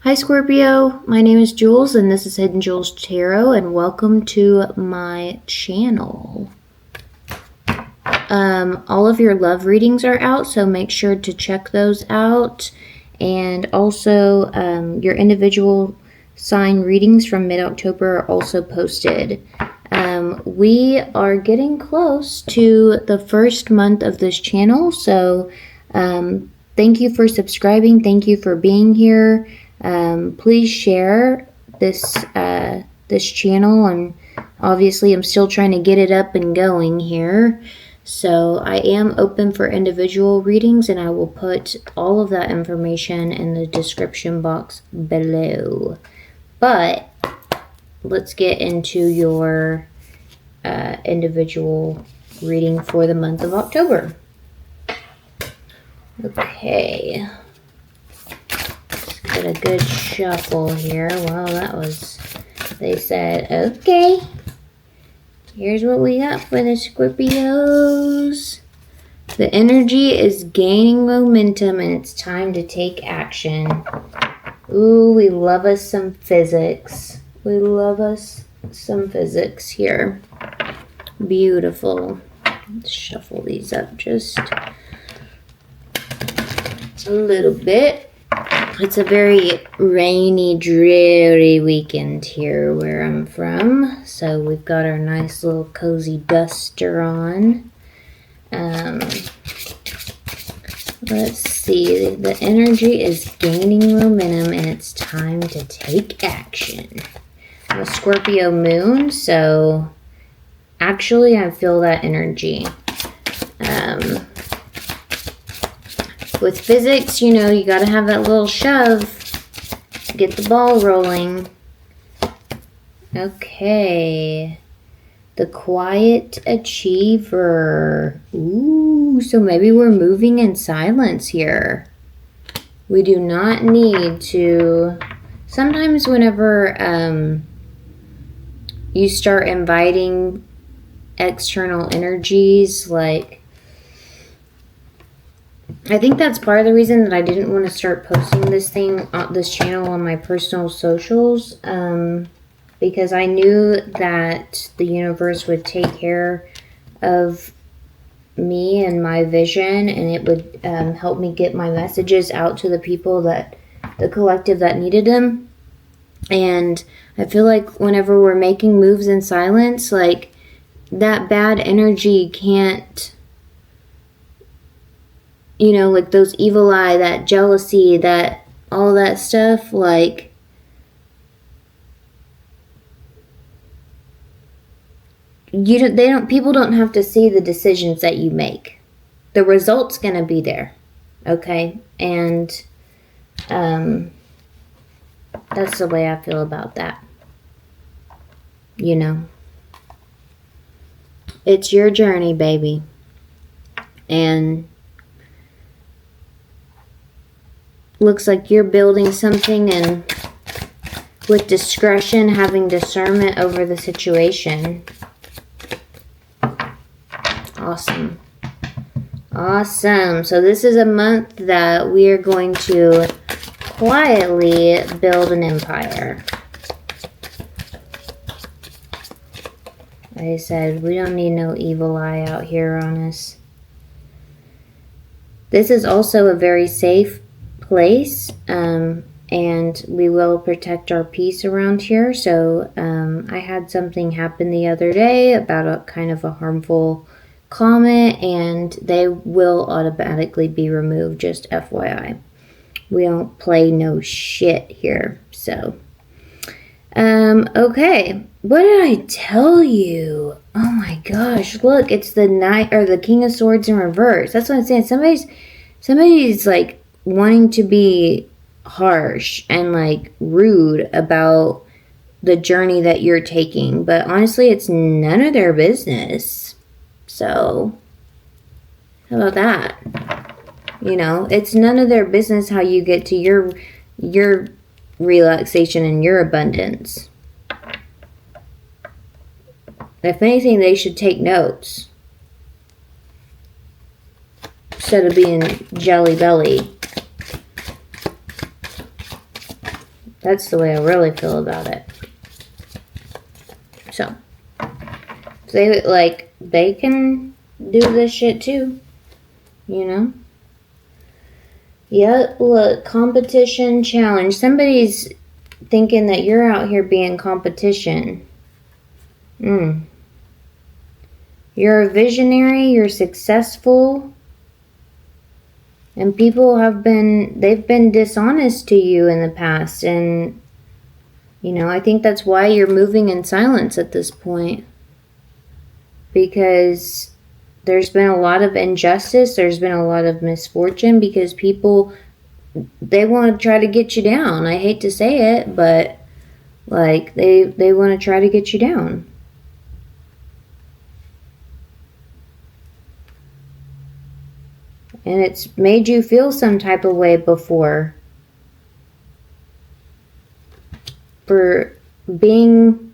Hi Scorpio, my name is Jules and this is Hidden Jules Tarot and welcome to my channel. All of your love readings are out, so make sure to check those out. And also your individual sign readings from mid-October are also posted. We are getting close to the first month of this channel, so thank you for subscribing, thank you for being here. Please share this channel, and obviously I'm still trying to get it up and going here, so I am open for individual readings, and I will put all of that information in the description box below. But let's get into your individual reading for the month of October. Okay. Get a good shuffle here. Well, that was, they said, okay, here's what we got for the Scorpios. The energy is gaining momentum and it's time to take action. Ooh, we love us some physics. We love us some physics here. Beautiful. Let's shuffle these up just a little bit. It's a very rainy, dreary weekend here where I'm from. So we've got our nice little cozy duster on. Let's see. The energy is gaining momentum and it's time to take action. I'm a Scorpio moon, so actually I feel that energy. With physics, you know, you got to have that little shove to get the ball rolling. Okay. The quiet achiever. Ooh, so maybe we're moving in silence here. We do not need to... Sometimes whenever you start inviting external energies, like... I think that's part of the reason that I didn't want to start posting this channel on my personal socials, because I knew that the universe would take care of me and my vision, and it would help me get my messages out to the people the collective that needed them. And I feel like whenever we're making moves in silence, like that bad energy can't, you know, like those evil eye, that jealousy, that all that stuff, like people don't have to see the decisions that you make. The result's gonna be there, okay? And that's the way I feel about that. You know, it's your journey, baby, and looks like you're building something, and with discretion, having discernment over the situation. Awesome. Awesome. So this is a month that we are going to quietly build an empire. Like I said, we don't need no evil eye out here on us. This is also a very safe place, and we will protect our peace around here. So I had something happen the other day about a kind of a harmful comment, and they will automatically be removed, just FYI. We don't play no shit here. So okay, what did I tell you? Oh my gosh, look, it's the Knight or the King of Swords in reverse. That's what I'm saying. Somebody's like wanting to be harsh and like rude about the journey that you're taking, but honestly it's none of their business. So how about that? You know, it's none of their business how you get to your relaxation and your abundance. If anything, they should take notes instead of being jelly belly. That's the way I really feel about it. So, they can do this shit too, you know? Yep, look, competition challenge. Somebody's thinking that you're out here being competition. You're a visionary, you're successful, and people they've been dishonest to you in the past, and, you know, I think that's why you're moving in silence at this point. Because there's been a lot of injustice, there's been a lot of misfortune, because people, they want to try to get you down. I hate to say it, but, like, they want to try to get you down. And it's made you feel some type of way before. For being,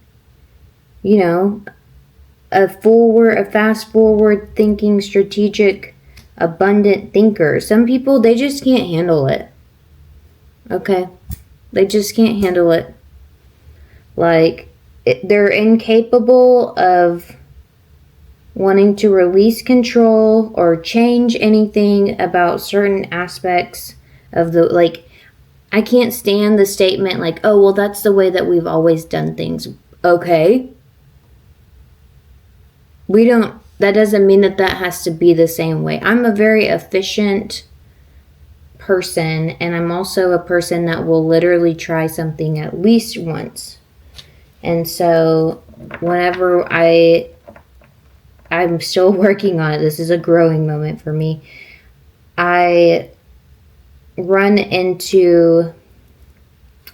you know, a fast forward thinking, strategic, abundant thinker. Some people, they just can't handle it. Okay? They just can't handle it. Like, they're incapable of wanting to release control or change anything about certain aspects of the, like, I can't stand the statement like, oh, well, that's the way that we've always done things. Okay. That doesn't mean that has to be the same way. I'm a very efficient person, and I'm also a person that will literally try something at least once. And so whenever I'm still working on it, this is a growing moment for me, I run into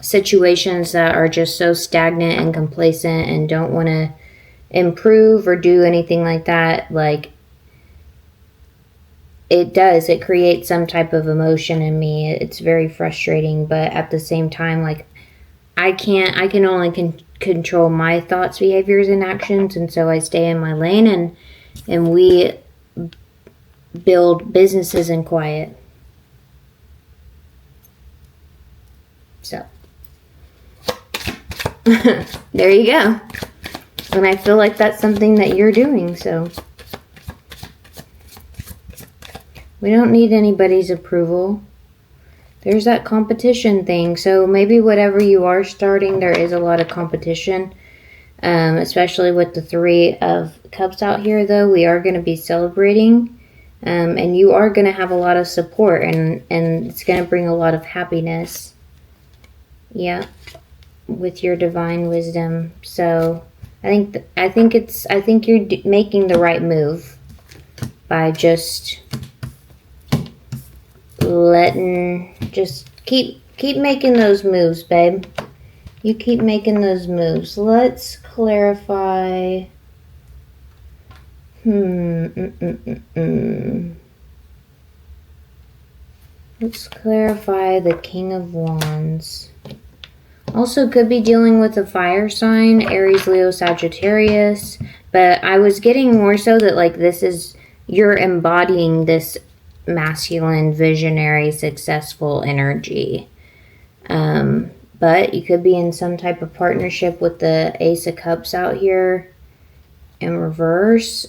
situations that are just so stagnant and complacent and don't want to improve or do anything like that. Like, it creates some type of emotion in me. It's very frustrating, but at the same time, like, I can only control my thoughts, behaviors, and actions, and so I stay in my lane, and we build businesses in quiet. So there you go. And I feel like that's something that you're doing, so we don't need anybody's approval. There's that competition thing. So maybe whatever you are starting, there is a lot of competition, especially with the 3 of Cups out here, though. We are going to be celebrating, and you are going to have a lot of support, and it's going to bring a lot of happiness. Yeah, with your divine wisdom. So I think you're making the right move by just keep making those moves, babe. You keep making those moves. Let's clarify. Let's clarify the King of Wands. Also could be dealing with a fire sign, Aries, Leo, Sagittarius. But I was getting more so that, like, you're embodying this masculine, visionary, successful energy. But you could be in some type of partnership with the Ace of Cups out here in reverse.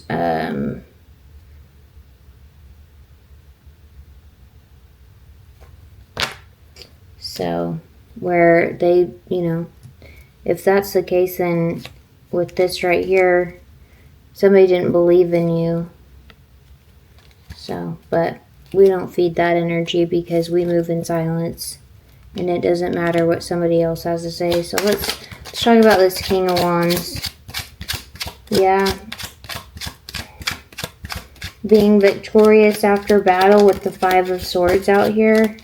So where they, you know, if that's the case, then with this right here, somebody didn't believe in you. So, but we don't feed that energy because we move in silence, and it doesn't matter what somebody else has to say. So let's talk about this King of Wands. Yeah. Being victorious after battle with the 5 of Swords out here.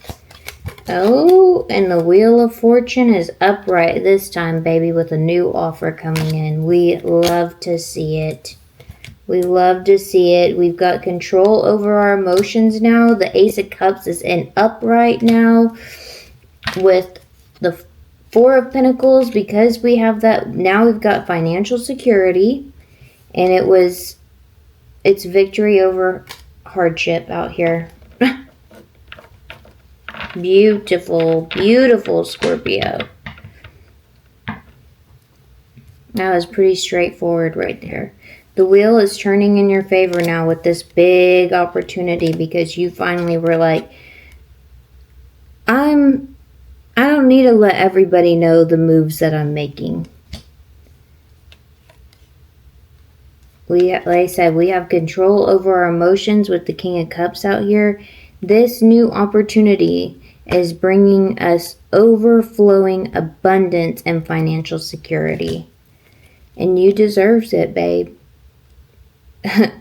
Oh, and the Wheel of Fortune is upright this time, baby, with a new offer coming in. We love to see it. We love to see it. We've got control over our emotions now. The Ace of Cups is in upright now with the 4 of Pentacles, because we have that. Now we've got financial security, and it's victory over hardship out here. Beautiful, beautiful Scorpio. That was pretty straightforward right there. The wheel is turning in your favor now with this big opportunity because you finally were like, I don't need to let everybody know the moves that I'm making. Like I said, we have control over our emotions with the King of Cups out here. This new opportunity is bringing us overflowing abundance and financial security. And you deserves it, babe.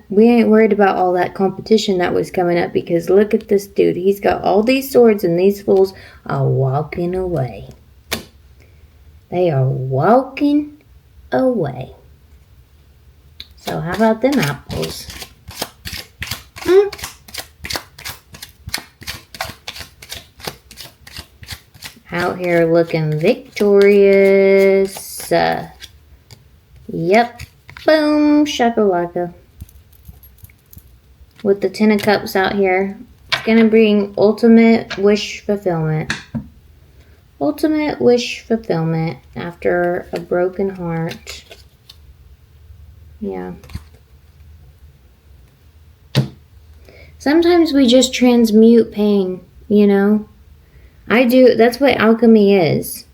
We ain't worried about all that competition that was coming up because look at this dude. He's got all these swords and these fools are walking away. They are walking away. So how about them apples? Out here looking victorious. Yep. Boom. Shakalaka. With the Ten of Cups out here. It's going to bring ultimate wish fulfillment. Ultimate wish fulfillment after a broken heart. Yeah. Sometimes we just transmute pain, you know? I do. That's what alchemy is.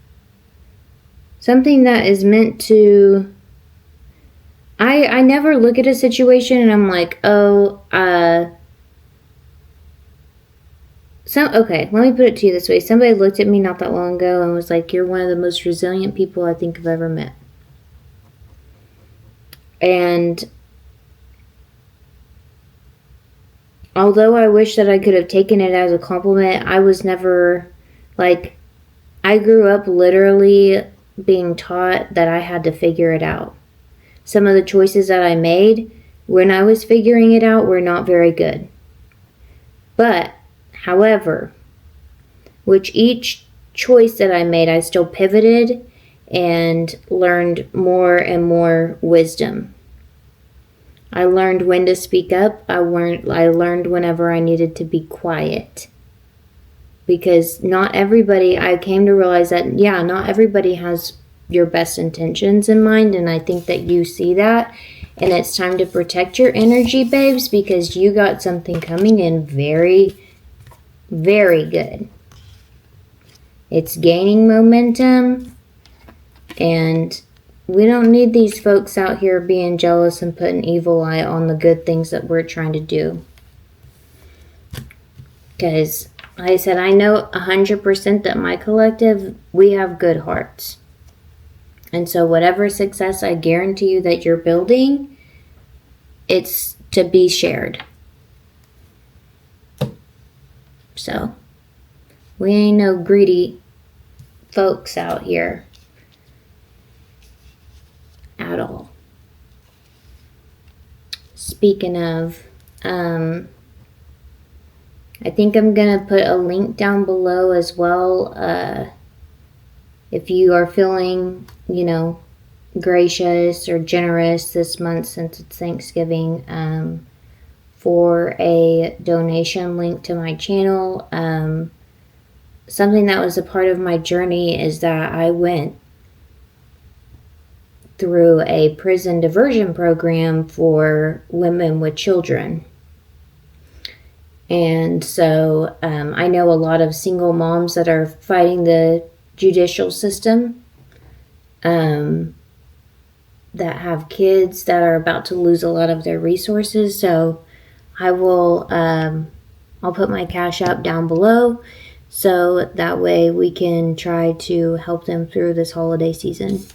Something that is meant to... I never look at a situation and I'm like, oh, okay, let me put it to you this way. Somebody looked at me not that long ago and was like, you're one of the most resilient people I think I've ever met. And although I wish that I could have taken it as a compliment, I was never, like, I grew up literally being taught that I had to figure it out. Some of the choices that I made when I was figuring it out were not very good. But, however, with each choice that I made, I still pivoted and learned more and more wisdom. I learned when to speak up. I learned whenever I needed to be quiet. Because not everybody, I came to realize that, yeah, not everybody has your best intentions in mind, and I think that you see that, and it's time to protect your energy, babes, because you got something coming in very, very good. It's gaining momentum, and we don't need these folks out here being jealous and putting evil eye on the good things that we're trying to do. Because, like I said, I know 100% that my collective, we have good hearts. And so whatever success I guarantee you that you're building, it's to be shared. So, we ain't no greedy folks out here at all. Speaking of, I think I'm going to put a link down below as well. If you are feeling, you know, gracious or generous this month since it's Thanksgiving, for a donation link to my channel. Something that was a part of my journey is that I went through a prison diversion program for women with children. And so I know a lot of single moms that are fighting the judicial system, that have kids that are about to lose a lot of their resources. So I will, I'll put my Cash App down below so that way we can try to help them through this holiday season.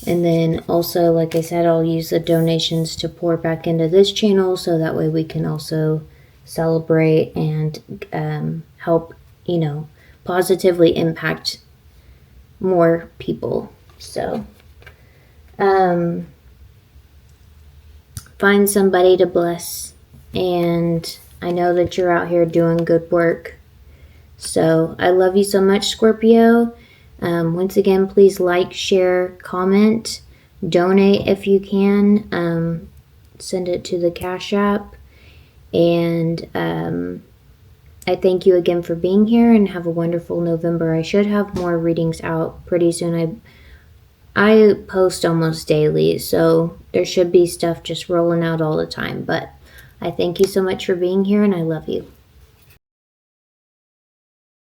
And then also, like I said, I'll use the donations to pour back into this channel so that way we can also celebrate and help, you know, positively impact more people. So find somebody to bless, and I know that you're out here doing good work. So I love you so much, Scorpio. Once again, please like, share, comment, donate if you can. Send it to the Cash App, and I thank you again for being here, and have a wonderful November. I should have more readings out pretty soon. I post almost daily, so there should be stuff just rolling out all the time. But I thank you so much for being here, and I love you.